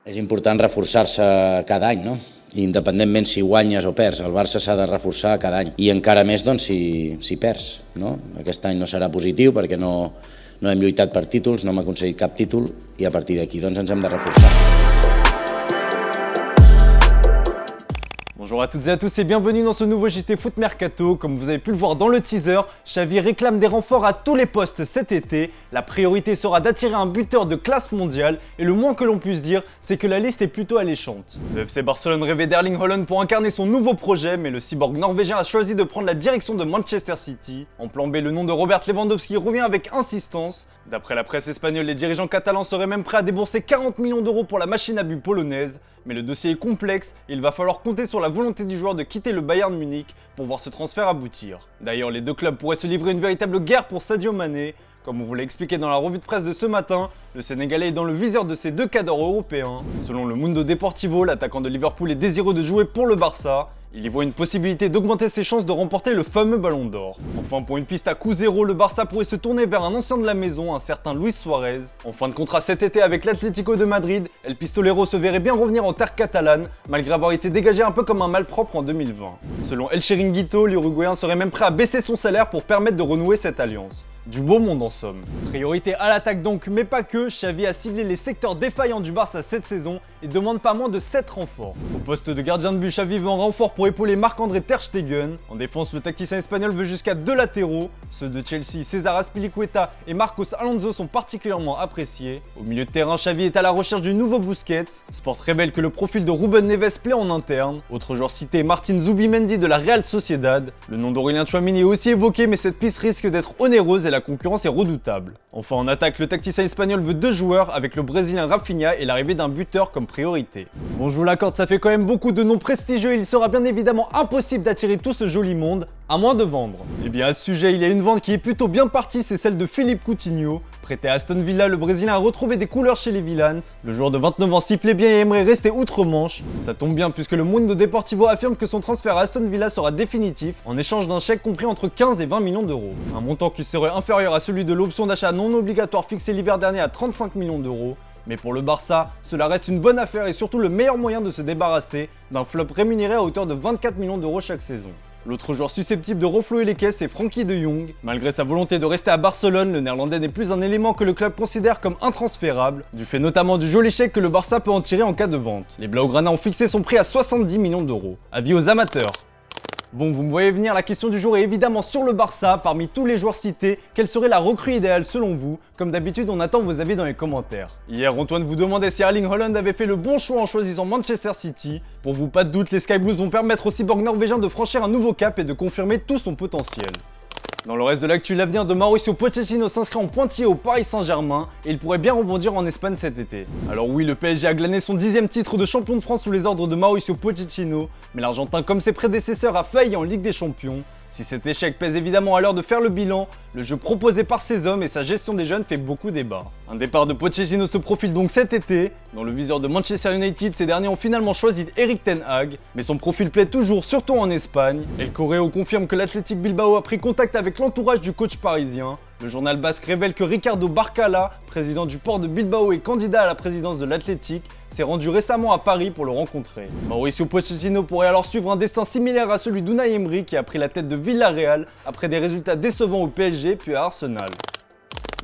És important reforçar-se cada any, no? Independentment si guanyes o perds, el Barça s'ha de reforçar cada any i encara més doncs, si perds. No? Aquest any no serà positiu perquè no hem lluitat per títols, no hem aconseguit cap títol i a partir d'aquí doncs, ens hem de reforçar. Bonjour à toutes et à tous et bienvenue dans ce nouveau JT Foot Mercato. Comme vous avez pu le voir dans le teaser, Xavi réclame des renforts à tous les postes cet été. La priorité sera d'attirer un buteur de classe mondiale et le moins que l'on puisse dire, c'est que la liste est plutôt alléchante. Le FC Barcelone rêvait d'Erling Haaland pour incarner son nouveau projet, mais le cyborg norvégien a choisi de prendre la direction de Manchester City. En plan B, le nom de Robert Lewandowski revient avec insistance. D'après la presse espagnole, les dirigeants catalans seraient même prêts à débourser 40 millions d'euros pour la machine à but polonaise. Mais le dossier est complexe et il va falloir compter sur la volonté du joueur de quitter le Bayern Munich pour voir ce transfert aboutir. D'ailleurs, les deux clubs pourraient se livrer une véritable guerre pour Sadio Mané. Comme on vous l'a expliqué dans la revue de presse de ce matin, le Sénégalais est dans le viseur de ces deux cadors européens. Selon le Mundo Deportivo, l'attaquant de Liverpool est désireux de jouer pour le Barça. Il y voit une possibilité d'augmenter ses chances de remporter le fameux ballon d'or. Enfin, pour une piste à coût zéro, le Barça pourrait se tourner vers un ancien de la maison, un certain Luis Suarez. En fin de contrat cet été avec l'Atlético de Madrid, El Pistolero se verrait bien revenir en terre catalane, malgré avoir été dégagé un peu comme un malpropre en 2020. Selon El Chiringuito, l'Uruguayen serait même prêt à baisser son salaire pour permettre de renouer cette alliance. Du beau monde en somme. Priorité à l'attaque donc, mais pas que. Xavi a ciblé les secteurs défaillants du Barça cette saison et demande pas moins de 7 renforts. Au poste de gardien de but, Xavi veut un renfort pour épauler Marc-André Ter Stegen. En défense, le tacticien espagnol veut jusqu'à 2 latéraux. Ceux de Chelsea, César Azpilicueta et Marcos Alonso sont particulièrement appréciés. Au milieu de terrain, Xavi est à la recherche du nouveau Busquets. Sport révèle que le profil de Ruben Neves plaît en interne. Autre joueur cité, Martin Zubimendi de la Real Sociedad. Le nom d'Aurélien Tchouameni est aussi évoqué, mais cette piste risque d'être onéreuse et la concurrence est redoutable. Enfin, en attaque, le tacticien espagnol veut 2 joueurs avec le brésilien Rafinha et l'arrivée d'un buteur comme priorité. Bon, je vous l'accorde, ça fait quand même beaucoup de noms prestigieux et il sera bien évidemment impossible d'attirer tout ce joli monde, à moins de vendre. Et bien à ce sujet, il y a une vente qui est plutôt bien partie, c'est celle de Philippe Coutinho. Prêté à Aston Villa, le Brésilien a retrouvé des couleurs chez les Villans. Le joueur de 29 ans s'y plaît bien et aimerait rester outre-Manche. Ça tombe bien puisque le Mundo Deportivo affirme que son transfert à Aston Villa sera définitif en échange d'un chèque compris entre 15 et 20 millions d'euros. Un montant qui serait inférieur à celui de l'option d'achat non obligatoire fixée l'hiver dernier à 35 millions d'euros. Mais pour le Barça, cela reste une bonne affaire et surtout le meilleur moyen de se débarrasser d'un flop rémunéré à hauteur de 24 millions d'euros chaque saison. L'autre joueur susceptible de renflouer les caisses est Frenkie de Jong. Malgré sa volonté de rester à Barcelone, le néerlandais n'est plus un élément que le club considère comme intransférable, du fait notamment du joli chèque que le Barça peut en tirer en cas de vente. Les Blaugrana ont fixé son prix à 70 millions d'euros. Avis aux amateurs. Bon, vous me voyez venir, la question du jour est évidemment sur le Barça. Parmi tous les joueurs cités, quelle serait la recrue idéale selon vous? Comme d'habitude, on attend vos avis dans les commentaires. Hier, Antoine vous demandait si Erling Haaland avait fait le bon choix en choisissant Manchester City. Pour vous, pas de doute, les Sky Blues vont permettre au cyborg norvégien de franchir un nouveau cap et de confirmer tout son potentiel. Dans le reste de l'actu, l'avenir de Mauricio Pochettino s'inscrit en pointillé au Paris Saint-Germain et il pourrait bien rebondir en Espagne cet été. Alors oui, le PSG a glané son 10e titre de champion de France sous les ordres de Mauricio Pochettino, mais l'Argentin, comme ses prédécesseurs, a failli en Ligue des Champions. Si cet échec pèse évidemment à l'heure de faire le bilan, le jeu proposé par ces hommes et sa gestion des jeunes fait beaucoup débat. Un départ de Pochettino se profile donc cet été. Dans le viseur de Manchester United, ces derniers ont finalement choisi Erik ten Hag, mais son profil plaît toujours, surtout en Espagne. El Correo confirme que l'Athletic Bilbao a pris contact avec l'entourage du coach parisien. Le journal basque révèle que Ricardo Barcala, président du port de Bilbao et candidat à la présidence de l'Athletic, s'est rendu récemment à Paris pour le rencontrer. Mauricio Pochettino pourrait alors suivre un destin similaire à celui d'Unai Emery qui a pris la tête de Villarreal après des résultats décevants au PSG puis à Arsenal.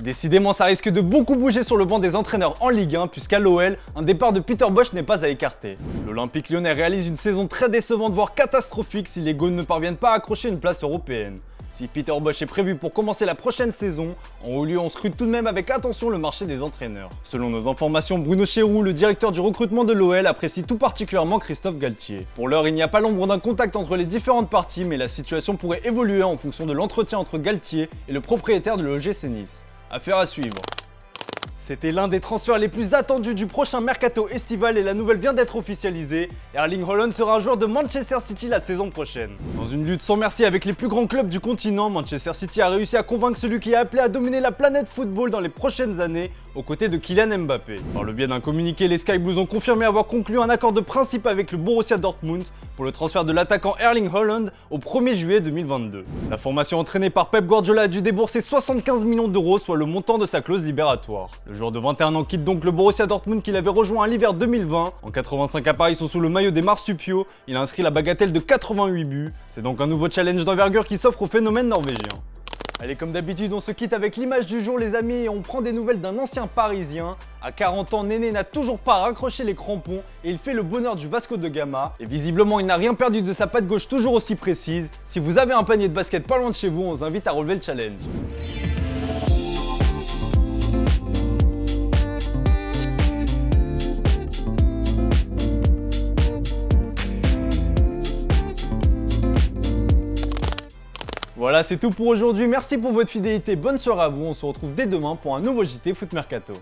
Décidément, ça risque de beaucoup bouger sur le banc des entraîneurs en Ligue 1 puisqu'à l'OL, un départ de Peter Bosz n'est pas à écarter. L'Olympique lyonnais réalise une saison très décevante voire catastrophique si les Gaunes ne parviennent pas à accrocher une place européenne. Si Peter Bosz est prévu pour commencer la prochaine saison, en haut lieu on scrute tout de même avec attention le marché des entraîneurs. Selon nos informations, Bruno Chéroux, le directeur du recrutement de l'OL, apprécie tout particulièrement Christophe Galtier. Pour l'heure, il n'y a pas l'ombre d'un contact entre les différentes parties, mais la situation pourrait évoluer en fonction de l'entretien entre Galtier et le propriétaire de l'OGC Nice. Affaire à suivre. C'était l'un des transferts les plus attendus du prochain mercato estival et la nouvelle vient d'être officialisée. Erling Haaland sera un joueur de Manchester City la saison prochaine. Dans une lutte sans merci avec les plus grands clubs du continent, Manchester City a réussi à convaincre celui qui est appelé à dominer la planète football dans les prochaines années aux côtés de Kylian Mbappé. Par le biais d'un communiqué, les Sky Blues ont confirmé avoir conclu un accord de principe avec le Borussia Dortmund pour le transfert de l'attaquant Erling Haaland au 1er juillet 2022. La formation entraînée par Pep Guardiola a dû débourser 75 millions d'euros, soit le montant de sa clause libératoire. Le joueur de 21 ans quitte donc le Borussia Dortmund qu'il avait rejoint à l'hiver 2020. En 85 apparitions sous le maillot des marsupiaux, il a inscrit la bagatelle de 88 buts. C'est donc un nouveau challenge d'envergure qui s'offre au phénomène norvégien. Allez, comme d'habitude, on se quitte avec l'image du jour, les amis, et on prend des nouvelles d'un ancien Parisien. À 40 ans, Néné n'a toujours pas raccroché les crampons et il fait le bonheur du Vasco de Gama. Et visiblement, il n'a rien perdu de sa patte gauche toujours aussi précise. Si vous avez un panier de basket pas loin de chez vous, on vous invite à relever le challenge. Voilà, c'est tout pour aujourd'hui. Merci pour votre fidélité. Bonne soirée à vous. On se retrouve dès demain pour un nouveau JT Foot Mercato.